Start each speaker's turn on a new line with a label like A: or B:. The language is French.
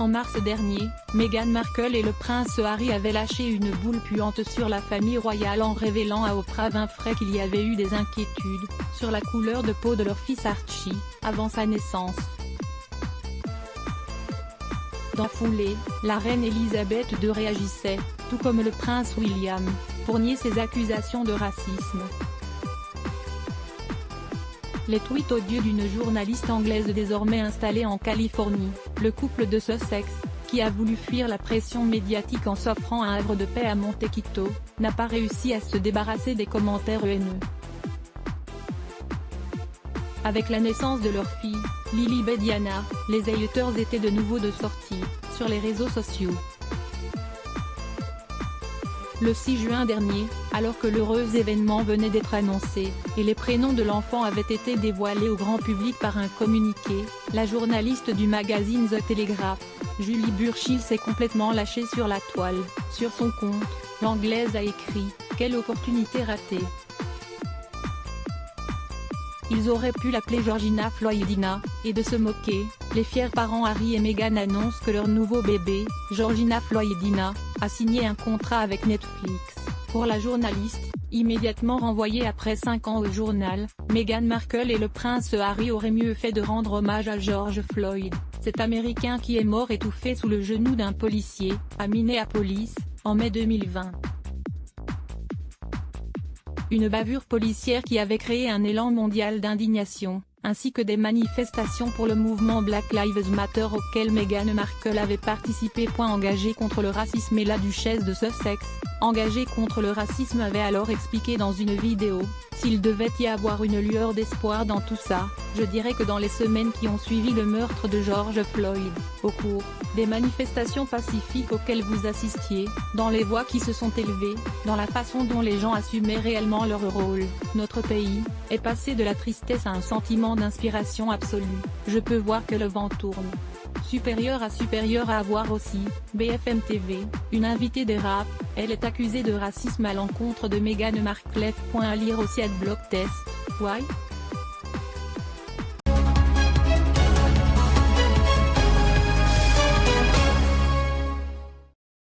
A: En mars dernier, Meghan Markle et le prince Harry avaient lâché une boule puante sur la famille royale en révélant à Oprah Winfrey qu'il y avait eu des inquiétudes sur la couleur de peau de leur fils Archie, avant sa naissance. Dans foulée, la reine Elisabeth II réagissait, tout comme le prince William, pour nier ces accusations de racisme. Les tweets odieux d'une journaliste anglaise désormais installée en Californie, le couple de Sussex, qui a voulu fuir la pression médiatique en s'offrant un havre de paix à Montecito, n'a pas réussi à se débarrasser des commentaires haineux. Avec la naissance de leur fille, Lilibet Diana, les haters étaient de nouveau de sortie sur les réseaux sociaux. Le 6 juin dernier, alors que l'heureux événement venait d'être annoncé, et les prénoms de l'enfant avaient été dévoilés au grand public par un communiqué, la journaliste du magazine The Telegraph, Julie Burchill s'est complètement lâchée sur la toile. Sur son compte, l'Anglaise a écrit « Quelle opportunité ratée !» Ils auraient pu l'appeler Georgina Floydina, et de se moquer. Les fiers parents Harry et Meghan annoncent que leur nouveau bébé, Georgina Floydina, a signé un contrat avec Netflix. Pour la journaliste, immédiatement renvoyée après 5 ans au journal, Meghan Markle et le prince Harry auraient mieux fait de rendre hommage à George Floyd, cet Américain qui est mort étouffé sous le genou d'un policier, à Minneapolis, en mai 2020. Une bavure policière qui avait créé un élan mondial d'indignation, ainsi que des manifestations pour le mouvement Black Lives Matter auquel Meghan Markle avait participé. Engagée contre le racisme et la duchesse de Sussex, engagée contre le racisme, avait alors expliqué dans une vidéo « S'il devait y avoir une lueur d'espoir dans tout ça, je dirais que dans les semaines qui ont suivi le meurtre de George Floyd, au cours des manifestations pacifiques auxquelles vous assistiez, dans les voix qui se sont élevées, dans la façon dont les gens assumaient réellement leur rôle, notre pays est passé de la tristesse à un sentiment d'inspiration absolue. Je peux voir que le vent tourne. » Supérieure à voir aussi, BFM TV, une invitée de rap, elle est accusée de racisme à l'encontre de Meghan Markle. À lire aussi @blogtest. Why?